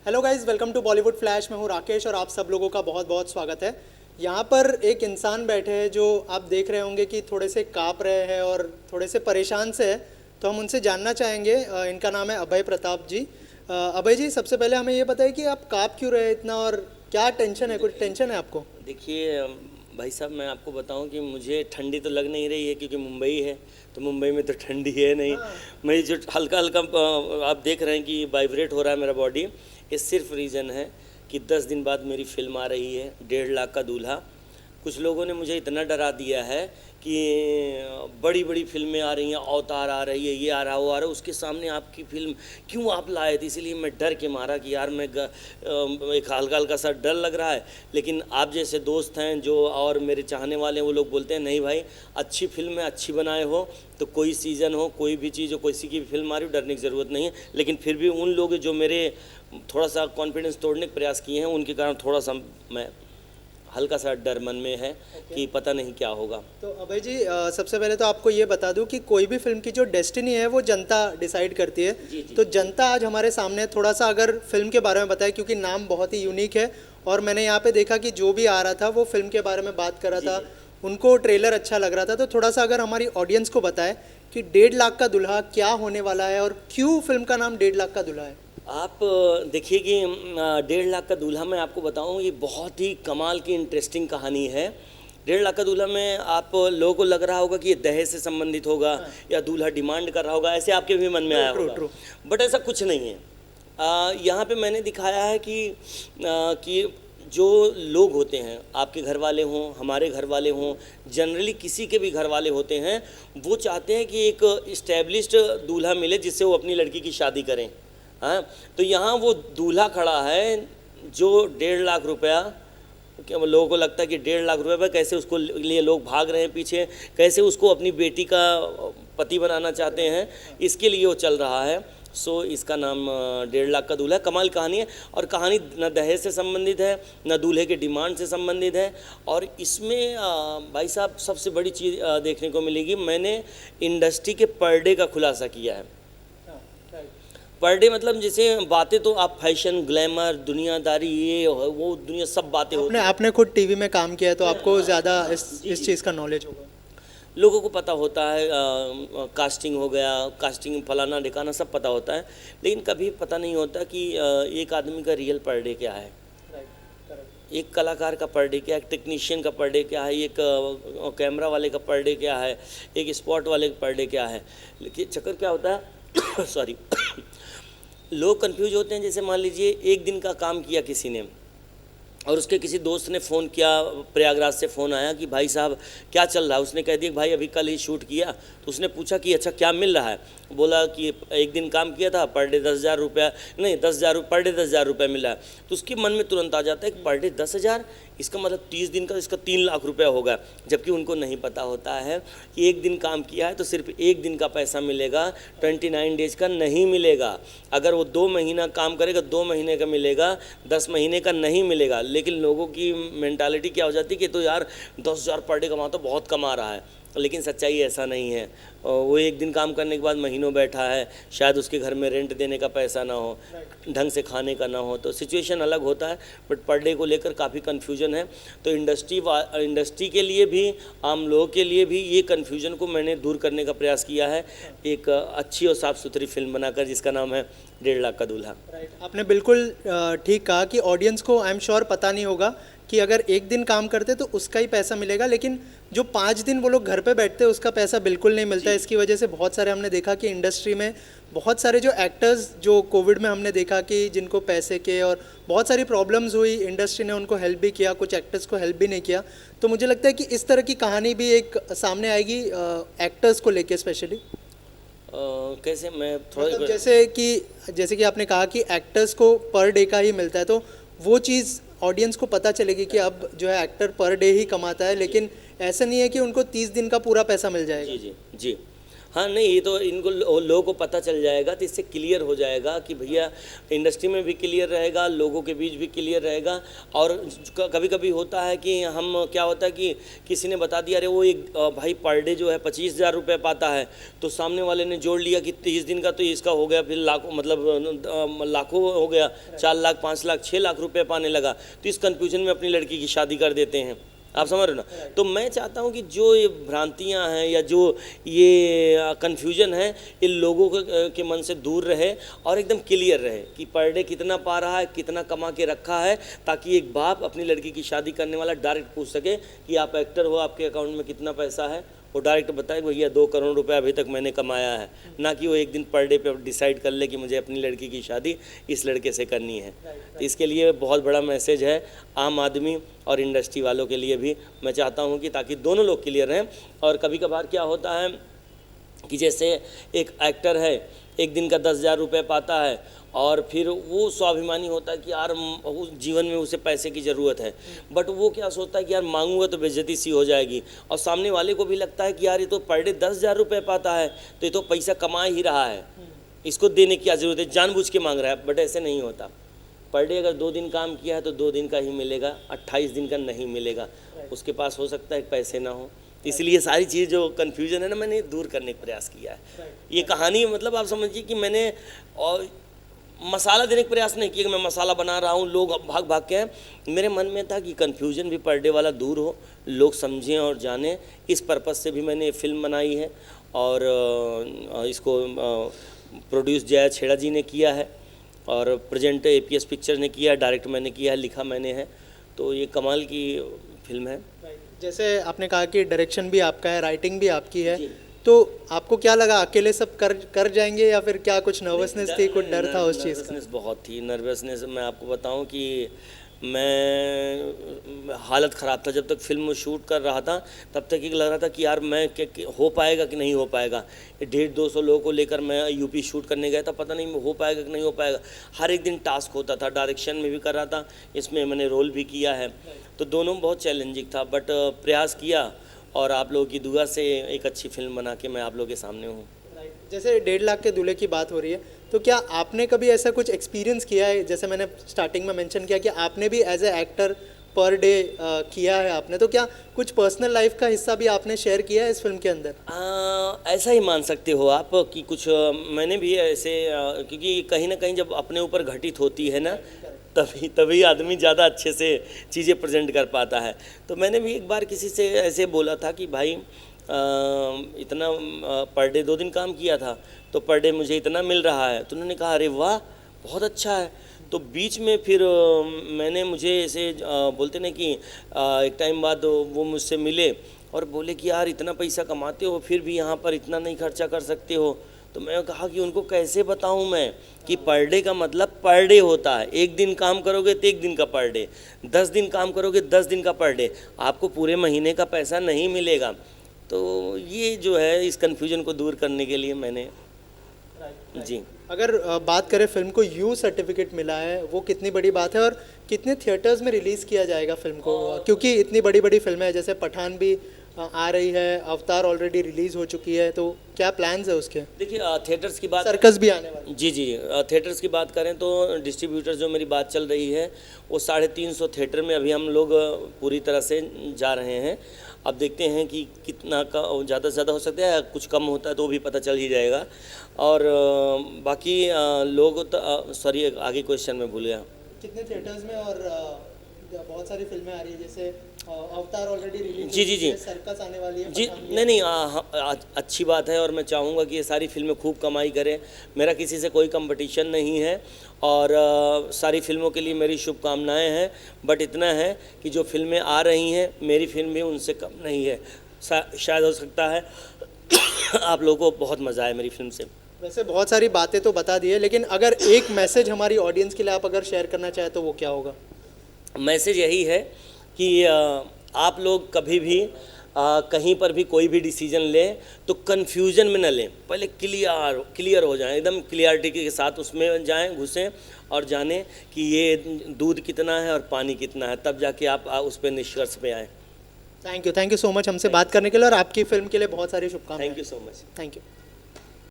Hello guys, welcome to Bollywood flash. मैं हूं राकेश और आप सब लोगों का बहुत बहुत स्वागत है। यहाँ पर एक इंसान बैठे हैं जो आप देख रहे होंगे कि थोड़े से काँप रहे हैं और थोड़े से परेशान से है, तो हम उनसे जानना चाहेंगे। इनका नाम है अभय प्रताप जी। अभय जी, सबसे पहले हमें ये बताइए कि आप काँप क्यों रहे हैं इतना और क्या टेंशन है? कुछ टेंशन है आपको? देखिए भाई साहब, मैं आपको बताऊं कि मुझे ठंडी तो लग नहीं रही है क्योंकि मुंबई है, तो मुंबई में तो ठंडी है नहीं। मेरी जो हल्का हल्का आप देख रहे हैं कि वाइब्रेट हो रहा है मेरा बॉडी, ये सिर्फ रीज़न है कि 10 दिन बाद मेरी फिल्म आ रही है 1.5 लाख का दूल्हा। कुछ लोगों ने मुझे इतना डरा दिया है कि बड़ी बड़ी फिल्में आ रही हैं, अवतार आ रही है, ये आ रहा वो आ रहा है, उसके सामने आपकी फिल्म क्यों आप लाए थे। इसीलिए मैं डर के मारा कि यार एक हल्का हल्का सा डर लग रहा है। लेकिन आप जैसे दोस्त हैं जो और मेरे चाहने वाले हैं, वो लोग बोलते हैं नहीं भाई, अच्छी फिल्म है, अच्छी बनाए हो तो कोई सीज़न हो, कोई भी चीज़ हो, किसी की भी फिल्म आ रही हो, डरने की ज़रूरत नहीं है। लेकिन फिर भी उन लोग जो मेरे थोड़ा सा कॉन्फिडेंस तोड़ने का प्रयास किए हैं, उनके कारण थोड़ा सा मैं हल्का सा डर मन में है कि पता नहीं क्या होगा। तो अभय जी, सबसे पहले तो आपको ये बता दूं कि कोई भी फिल्म की जो डेस्टिनी है वो जनता डिसाइड करती है। तो जनता आज हमारे सामने है। थोड़ा सा अगर फिल्म के बारे में बताएं, क्योंकि नाम बहुत ही यूनिक है और मैंने यहाँ पे देखा कि जो भी आ रहा था वो फिल्म के बारे में बात कर रहा था, उनको ट्रेलर अच्छा लग रहा था। तो थोड़ा सा अगर हमारी ऑडियंस को बताएं कि 1.5 लाख का दूल्हा क्या होने वाला है और क्यों फिल्म का नाम 1.5 लाख का दूल्हा है। आप देखिए कि 1.5 लाख का दूल्हा, मैं आपको बताऊं, ये बहुत ही कमाल की इंटरेस्टिंग कहानी है। 1.5 लाख का दूल्हा में आप लोगों को लग रहा होगा कि ये दहेज से संबंधित होगा या दूल्हा डिमांड कर रहा होगा, ऐसे आपके भी मन में आया होगा। बट ऐसा कुछ नहीं है। यहाँ पे मैंने दिखाया है कि जो लोग होते हैं, आपके घर वाले हों, हमारे घर वाले हों, जनरली किसी के भी घर वाले होते हैं, वो चाहते हैं कि एक इस्टेब्लिश्ड दूल्हा मिले जिससे वो अपनी लड़की की शादी करें। हाँ, तो यहाँ वो दूल्हा खड़ा है जो 1.5 लाख रुपया, क्या लोगों को लगता है कि 1.5 लाख रुपये पर कैसे उसको लिए लोग भाग रहे हैं पीछे, कैसे उसको अपनी बेटी का पति बनाना चाहते हैं, इसके लिए वो चल रहा है। सो इसका नाम 1.5 लाख का दूल्हा। कमाल कहानी है और कहानी न दहेज से संबंधित है न दूल्हे के डिमांड से संबंधित है। और इसमें भाई साहब सबसे बड़ी चीज़ देखने को मिलेगी, मैंने इंडस्ट्री के पर डे का खुलासा किया है। पर डे मतलब जैसे बातें तो आप फैशन, ग्लैमर, दुनियादारी, ये वो दुनिया सब बातें होती हैं। आपने खुद टीवी में काम किया है तो आपको ज़्यादा इस चीज़ का नॉलेज होगा। लोगों को पता होता है, कास्टिंग हो गया, कास्टिंग फलाना ढिकाना सब पता होता है, लेकिन कभी पता नहीं होता कि एक आदमी का रियल पर डे क्या है, एक कलाकार का पर डे क्या है, एक टेक्नीशियन का पर डे क्या है, एक कैमरा वाले का पर डे क्या है, एक स्पॉट वाले का पर डे क्या है। लेकिन चक्कर क्या होता है सॉरी लोग कंफ्यूज होते हैं। जैसे मान लीजिए एक दिन का काम किया किसी ने और उसके किसी दोस्त ने फ़ोन किया, प्रयागराज से फ़ोन आया कि भाई साहब क्या चल रहा है। उसने कह दिया भाई अभी कल ही शूट किया। तो उसने पूछा कि अच्छा क्या मिल रहा है। बोला कि एक दिन काम किया था, पर डे 10,000 रुपया, नहीं 10,000 पर डे 10,000 रुपया मिला है। तो उसके मन में तुरंत आ जाता है कि पर डे 10,000, इसका मतलब 30 दिन का इसका 3 लाख रुपया होगा। जबकि उनको नहीं पता होता है कि एक दिन काम किया है तो सिर्फ एक दिन का पैसा मिलेगा, 29 डेज का नहीं मिलेगा। अगर वो 2 महीना काम करेगा 2 महीने का मिलेगा, 10 महीने का नहीं मिलेगा। लेकिन लोगों की मेंटालिटी क्या हो जाती है कि तो यार 10,000 पर डे कमाता, बहुत कमा रहा है। लेकिन सच्चाई ऐसा नहीं है। वो एक दिन काम करने के बाद महीनों बैठा है, शायद उसके घर में रेंट देने का पैसा ना हो, ढंग से खाने का ना हो, तो सिचुएशन अलग होता है। बट पर डे को लेकर काफ़ी कन्फ्यूजन है। तो इंडस्ट्री के लिए भी, आम लोगों के लिए भी ये कन्फ्यूजन को मैंने दूर करने का प्रयास किया है एक अच्छी और साफ़ सुथरी फिल्म बनाकर, जिसका नाम है 1.5 लाख का दूल्हा। आपने बिल्कुल ठीक कहा कि ऑडियंस को आई एम श्योर पता नहीं होगा कि अगर एक दिन काम करते तो उसका ही पैसा मिलेगा, लेकिन जो 5 दिन वो लोग घर पे बैठते हैं उसका पैसा बिल्कुल नहीं मिलता है। इसकी वजह से बहुत सारे हमने देखा कि इंडस्ट्री में बहुत सारे जो एक्टर्स, जो कोविड में हमने देखा कि जिनको पैसे के और बहुत सारी प्रॉब्लम्स हुई, इंडस्ट्री ने उनको हेल्प भी किया, कुछ एक्टर्स को हेल्प भी नहीं किया। तो मुझे लगता है कि इस तरह की कहानी भी एक सामने आएगी एक्टर्स को लेके स्पेशली। कैसे मैं थोड़ा मतलब जैसे कि आपने कहा कि एक्टर्स को पर डे का ही मिलता है, तो वो चीज़ ऑडियंस को पता चलेगी कि अब जो है एक्टर पर डे ही कमाता है, लेकिन ऐसा नहीं है कि उनको 30 दिन का पूरा पैसा मिल जाएगा। जी जी जी। हाँ नहीं, ये तो इनको लोगों को पता चल जाएगा, तो इससे क्लियर हो जाएगा कि भैया इंडस्ट्री में भी क्लियर रहेगा, लोगों के बीच भी क्लियर रहेगा। और कभी कभी होता है कि हम क्या होता है कि किसी ने बता दिया अरे वो एक भाई पर डे जो है 25,000 रुपये पाता है, तो सामने वाले ने जोड़ लिया कि 30 दिन का तो इसका हो गया, फिर लाखों मतलब लाखों हो गया, 4 लाख 5 लाख 6 लाख रुपये पाने लगा, तो इस कन्फ्यूजन में अपनी लड़की की शादी कर देते हैं। आप समझ रहे हो ना। तो मैं चाहता हूं कि जो ये भ्रांतियां हैं या जो ये कन्फ्यूजन है, इन लोगों के मन से दूर रहे और एकदम क्लियर रहे कि पर डे कितना पा रहा है, कितना कमा के रखा है, ताकि एक बाप अपनी लड़की की शादी करने वाला डायरेक्ट पूछ सके कि आप एक्टर हो, आपके अकाउंट में कितना पैसा है, वो डायरेक्ट बताए भैया 2 करोड़ रुपए अभी तक मैंने कमाया है, ना कि वो एक दिन पर डे पे डिसाइड कर ले कि मुझे अपनी लड़की की शादी इस लड़के से करनी है। तो इसके लिए बहुत बड़ा मैसेज है आम आदमी और इंडस्ट्री वालों के लिए भी। मैं चाहता हूं कि ताकि दोनों लोग क्लियर रहें। और कभी कभार क्या होता है कि जैसे एक एक्टर है, एक दिन का 10,000 रुपये पाता है और फिर वो स्वाभिमानी होता है कि यार उस जीवन में उसे पैसे की ज़रूरत है, बट वो क्या सोचता है कि यार मांगूंगा तो बेइज्जती सी हो जाएगी, और सामने वाले को भी लगता है कि यार ये तो पर डे 10,000 रुपये पाता है, तो ये तो पैसा कमा ही रहा है, इसको देने की क्या ज़रूरत है, जानबूझ के मांग रहा है। बट ऐसे नहीं होता। पर डे अगर 2 दिन काम किया है तो 2 दिन का ही मिलेगा, 28 दिन का नहीं मिलेगा। उसके पास हो सकता है पैसे ना हो। इसलिए सारी चीज़ जो कन्फ्यूजन है ना, मैंने दूर करने का प्रयास किया है। ये कहानी मतलब आप समझिए कि मैंने और मसाला देने का प्रयास नहीं किया कि मैं मसाला बना रहा हूँ, लोग भाग भाग के हैं। मेरे मन में था कि कन्फ्यूजन भी पर डे वाला दूर हो, लोग समझें और जानें। इस पर्पज़ से भी मैंने फिल्म बनाई है और इसको प्रोड्यूस जया छेड़ा जी ने किया है और प्रेजेंट APS पिक्चर ने किया है, डायरेक्ट मैंने किया है, लिखा मैंने है। तो ये कमाल की फिल्म है। जैसे आपने कहा कि डायरेक्शन भी आपका है, राइटिंग भी आपकी है, तो आपको क्या लगा अकेले सब कर जाएंगे या फिर क्या कुछ नर्वसनेस थी, कुछ डर था उस चीज़ का? नर्वसनेस बहुत थी। नर्वसनेस मैं आपको बताऊं कि मैं हालत ख़राब था। जब तक फिल्म शूट कर रहा था तब तक ये लग रहा था कि यार मैं हो पाएगा कि नहीं हो पाएगा। 150-200 लोगों को लेकर मैं यूपी शूट करने गया था, पता नहीं हो पाएगा कि नहीं हो पाएगा। हर एक दिन टास्क होता था, डायरेक्शन में भी कर रहा था, इसमें मैंने रोल भी किया है, तो दोनों बहुत चैलेंजिंग था। बट प्रयास किया और आप लोगों की दुआ से एक अच्छी फिल्म बना के मैं आप लोगों के सामने हूँ। जैसे 1.5 लाख के दूल्हे की बात हो रही है, तो क्या आपने कभी ऐसा कुछ एक्सपीरियंस किया है? जैसे मैंने स्टार्टिंग में मेंशन किया कि आपने भी एज ए एक्टर पर डे किया है आपने, तो क्या कुछ पर्सनल लाइफ का हिस्सा भी आपने शेयर किया है इस फिल्म के अंदर? ऐसा ही मान सकते हो आप कि कुछ मैंने भी ऐसे क्योंकि कहीं ना कहीं जब अपने ऊपर घटित होती है ना, तभी आदमी ज़्यादा अच्छे से चीज़ें प्रेजेंट कर पाता है। तो मैंने भी एक बार किसी से ऐसे बोला था कि भाई इतना पर डे 2 दिन काम किया था तो पर डे मुझे इतना मिल रहा है। तो उन्होंने कहा अरे वाह बहुत अच्छा है। तो बीच में फिर मैंने मुझे ऐसे बोलते ना कि एक टाइम बाद वो मुझसे मिले और बोले कि यार इतना पैसा कमाते हो फिर भी यहाँ पर इतना नहीं खर्चा कर सकते हो। तो मैं कहा कि उनको कैसे बताऊं मैं कि पर डे का मतलब पर डे होता है। 1 दिन काम करोगे तो 1 दिन का पर डे, 10 दिन काम करोगे 10 दिन का पर डे, आपको पूरे महीने का पैसा नहीं मिलेगा। तो ये जो है इस कन्फ्यूजन को दूर करने के लिए मैंने जी। अगर बात करें फिल्म को यू सर्टिफिकेट मिला है, वो कितनी बड़ी बात है और कितने थिएटर्स में रिलीज़ किया जाएगा फिल्म को? क्योंकि इतनी बड़ी बड़ी फिल्में हैं, जैसे पठान भी आ रही है, अवतार ऑलरेडी रिलीज़ हो चुकी है, तो क्या प्लान्स है उसके? देखिए थिएटर्स की बात, सर्कस भी आने वाला। जी थिएटर्स की बात करें तो डिस्ट्रीब्यूटर्स जो मेरी बात चल रही है वो 350 थिएटर में अभी हम लोग पूरी तरह से जा रहे हैं। अब देखते हैं कि कितना का ज़्यादा से ज़्यादा हो सकता है, कुछ कम होता है तो भी पता चल ही जाएगा। और बाकी लोग तो सॉरी आगे क्वेश्चन में भूल गया। कितने थिएटर्स में? और बहुत सारी फिल्में आ रही है, जैसे अवतार ऑलरेडी रिलीज, जी सर्कस आने वाली है। जी नहीं अच्छी बात है और मैं चाहूँगा कि ये सारी फिल्में खूब कमाई करें। मेरा किसी से कोई कंपटीशन नहीं है और सारी फिल्मों के लिए मेरी शुभकामनाएं हैं। बट इतना है कि जो फिल्में आ रही हैं मेरी फिल्म भी उनसे कम नहीं है। शायद हो सकता है आप लोगों को बहुत मज़ा आए मेरी फिल्म से। वैसे बहुत सारी बातें तो बता दी है, लेकिन अगर एक मैसेज हमारी ऑडियंस के लिए आप अगर शेयर करना चाहें तो वो क्या होगा? मैसेज यही है कि आप लोग कभी भी कहीं पर भी कोई भी डिसीजन लें तो कन्फ्यूजन में न लें, पहले क्लियर हो जाएं, एकदम क्लियरिटी के साथ उसमें जाएं, घुसें और जानें कि ये दूध कितना है और पानी कितना है, तब जाके आप उस पर निष्कर्ष पे आएँ। थैंक यू सो मच हमसे बात करने के लिए और आपकी फिल्म के लिए बहुत सारी शुभकामनाएं। Thank you so much. Thank you.